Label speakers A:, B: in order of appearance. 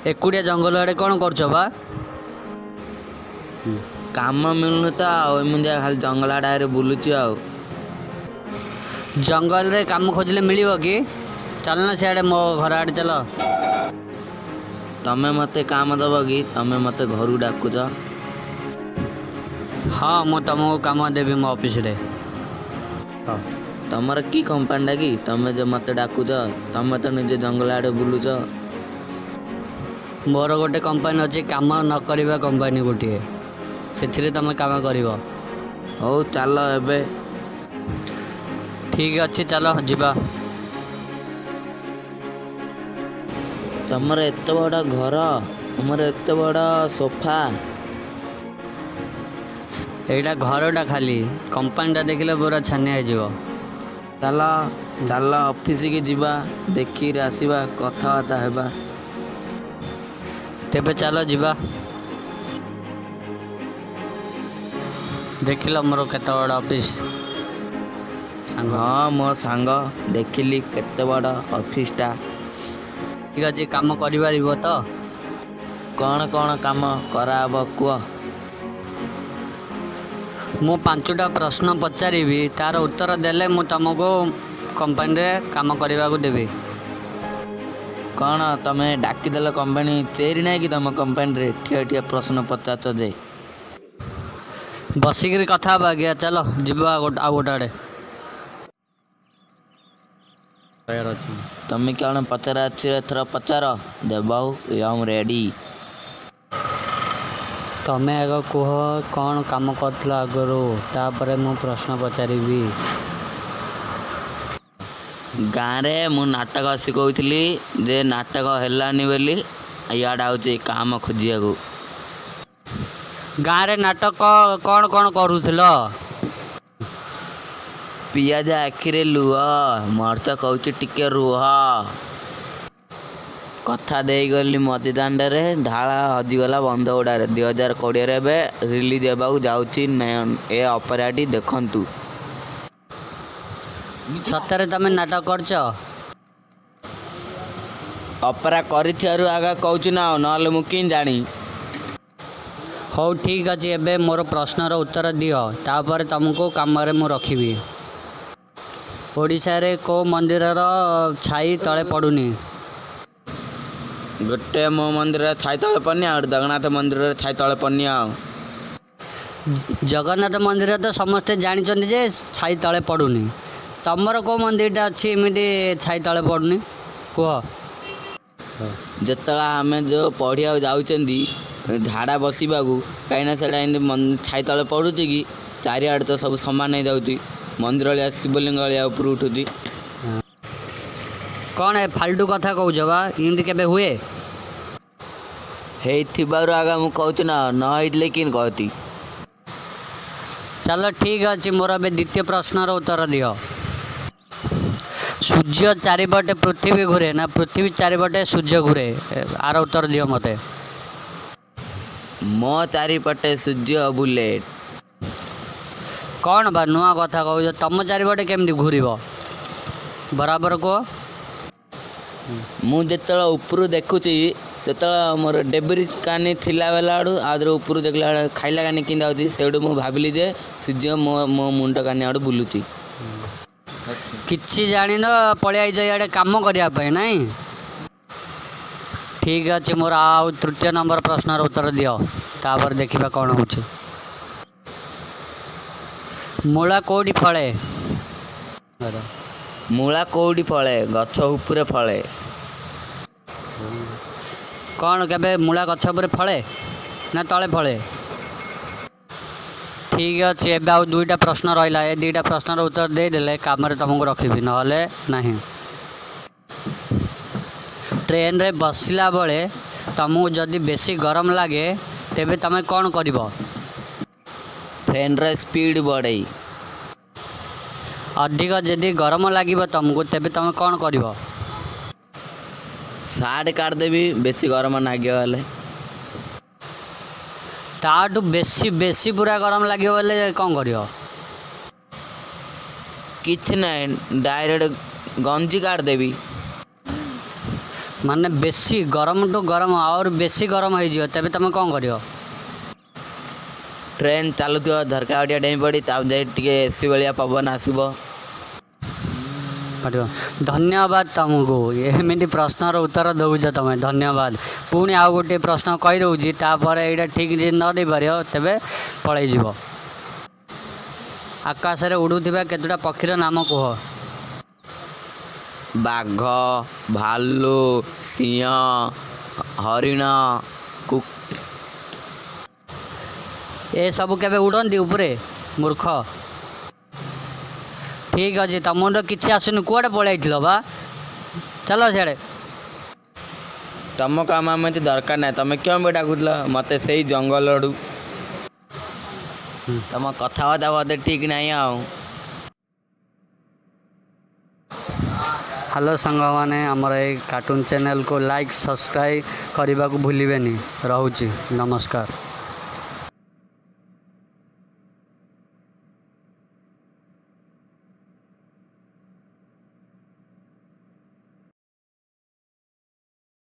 A: एकुटिया जंगल आड़े कौन कर
B: काम मिलुनि तो एमती खाली जंगल आड़े बुलुची
A: जंगल रे काम खोजले मिलिବ कि चल ना सियाड़े मो घर आड़े चल।
B: तमें मते काम दब कि तमें मते घर डाकुच?
A: हाँ मु तुमको काम देवी मो ऑफिस रे।
B: तमर की कंपानी कि तमें जो मते डाकुच? तमें तो निजे जंगल आड़े बुलुच।
A: मोर गोटे कंपानी अच्छी काम न करवा कंपानी गोटे से तुम काम कर।
B: हौ चल एबे।
A: ठीक अच्छे चलो ଯିବା।
B: तमर एत बड़ा घर, तमर एत बड़ा सोफा।
A: एटा घरटा खाली कंपानीटा देखले पूरा छानिया हो।
B: चल चल ऑफिस की जीवा देखी आसवा कथबार्ता हेबा।
A: तेबे चलो ଯିବା। देखिल मोर केते बड़ा ऑफिस।
B: हाँ मो सांग देखिली केते बड़ा ऑफिसटा।
A: ठीक अच्छे काम कर तो
B: कौन कौन काम कराब कह?
A: मु 5टा प्रश्न पचारि तार उत्तर देले मु तुमको कंपानी रे काम करने को देवी।
B: कौन तमें डाकिदेल कंपानी चेरी ना कि तुम कंपानी रे ठिया ठिया प्रश्न पचाच जे?
A: बसिक कथा गया चलो जीवा आ गोटे आड़े।
B: तमें कौन पचार एथर पचार देबाऊ हम रेडी।
A: तमें आग कह कौन काम कर आगु तापर मु प्रश्न पचारि।
B: गाँव रे मु नाटक शिखौली जे नाटक हेलानी बोली इाड़ा हूँ काम खोजिया को।
A: गाँव रे नाटक कौन कौन करूल?
B: पियाज आखिरे लुह मोर तो कहूँ टिके रुह। कथा दे गली मदिदान ढाला हजिगला बंध गुड़े 2020 रिलीज होगा जाऊँगी नयन ए ऑपराटी देखंतु।
A: सतरे तमें नाटक करछ?
B: ऑपरा कर आगा कहूँ ना ना मुझे जानी।
A: हो ठीक अच्छे एबे मोर प्रश्नर उत्तर दियो तापर तुमको काम रे मु रखिबी। ओडिशा रे को मंदिर छाई तले पड़ुनी?
B: गोटे मो मंदिर छाई तले पड़नी और जगन्नाथ मंदिर छाई तले पड़नी।
A: जगन्नाथ मंदिर तो समस्ते जानते जे छाई तले पड़ुनी। तमर को मंदिरटा अच्छी एमती छाई तले पड़ुनी कह?
B: जिते आम जो पढ़िया जाऊँगी झाड़ा बसवा कहीं से छाई तले पड़ू कि चारिआड़े तो सब सामान हो जाऊँगी मंदिर वाली शिवलिंग वाली ऊपर उठुची।
A: कौन है फालतू कथा कहूछ बा इमती केबे हुए?
B: आगा मु कहूँ ना न कि कहती।
A: चलो ठीक अच्छे मोर ए द्वितीय प्रश्नर उत्तर दियो। सूर्य चारिपटे पृथ्वी घूरे ना पृथ्वी चारिपटे सूर्य घूरे? आर उत्तर दियो मते।
B: मो चारिपटे सूर्य बुले।
A: कौन बा नुआ कथा कहूछ? तुम चारिपटे केमती घूर बराबर कह?
B: मुझे ऊपर देखुची जो मोर डेबरी कानी थिला बेला आड़ू आदर ऊपर देखला खाइला कानी कि से मुझे भाविली जे सूर्य मो मो मुंड कानी आड़ू बुलुची।
A: किछि जानिन पळि आइज इआडे काम करने नहीं? ठीक अच्छे मोर आउ तृतीय नंबर प्रश्नर उत्तर दियो तापर देखिबा कौन होछि। मूला कोडी फळे?
B: मूला कौड़ी फले गछ उपरे फले।
A: कौन केबे मूला गछ उपरे फळे ना तले फळे? ठीक अच्छे एबे आउ 2टा प्रश्न रहा ए 2टा प्रश्नर उत्तर दे देले काम रे तुमको रखिबी नहले नहीं। ट्रेन रे बसला बेले तुमको जदि बेसी गरम लगे तेबे तमे कौन करिवो?
B: फैन रे स्पीड बढ़ई।
A: अधिक जदि गरम लगे तुमको तेबे तुम कौन करिवो?
B: सार्ट काटदेवी बेसी गरम नागे वाले।
A: ताठू बेसी बेसी पूरा गरम लगे बोले कौन करिवो?
B: किछ नहीं डायरेक्ट गंजी काटदेवी।
A: ମାନେ ବେଶୀ ଗରମଠୁ ଗରମ ଆହୁରି ବେଶୀ ଗରମ ହେଇଯିବ, ତେବେ ତୁମେ କ'ଣ କରିବ?
B: ଟ୍ରେନ୍ ଚାଲୁଥିବ, ଝରକା ଗଡ଼ିଆ ଡେଇଁ ପଡ଼ି ତାପରେ ଯାଇ ଟିକେ ଏସି ଭଳିଆ ପବନ ଆସିବ।
A: କରିବ। ଧନ୍ୟବାଦ ତୁମକୁ, ଏମିତି ପ୍ରଶ୍ନର ଉତ୍ତର ଦେଉଛ ତୁମେ, ଧନ୍ୟବାଦ। ପୁଣି ଆଉ ଗୋଟିଏ ପ୍ରଶ୍ନ କହିଦେଉଛି, ତାପରେ ଏଇଟା ଠିକ୍ ଯଦି ନ ଦେଇପାରିବ ତେବେ ପଳେଇଯିବ। ଆକାଶରେ ଉଡ଼ୁଥିବା କେତୋଟା ପକ୍ଷୀର ନାମ କୁହ?
B: ବାଘ, ଭାଲୁ, ସିଂହ, ହରିଣ,
A: ଏସବୁ କେବେ ଉଡ଼ନ୍ତି ଉପରେ? ମୂର୍ଖ। ଠିକ୍ ଅଛି, ତୁମର କିଛି ଆସୁନି, କୁଆଡ଼େ ପଳାଇଥିଲ ବା? ଚାଲ ସିଆଡ଼େ।
B: ତମ କାମ ଏମିତି ଦରକାର ନାହିଁ, ତମେ କେଉଁ ବି ଡାକୁଥିଲ ମୋତେ ସେଇ ଜଙ୍ଗଲରୁ। ତମ କଥାବାର୍ତ୍ତା ବୋଧେ ଠିକ୍ ନାହିଁ ଆଉ।
A: ହ୍ୟାଲୋ ସାଙ୍ଗମାନେ, ଆମର ଏଇ କାର୍ଟୁନ୍ ଚ୍ୟାନେଲକୁ ଲାଇକ୍ ସବସ୍କ୍ରାଇବ୍ କରିବାକୁ ଭୁଲିବେନି। ରହୁଛି, ନମସ୍କାର।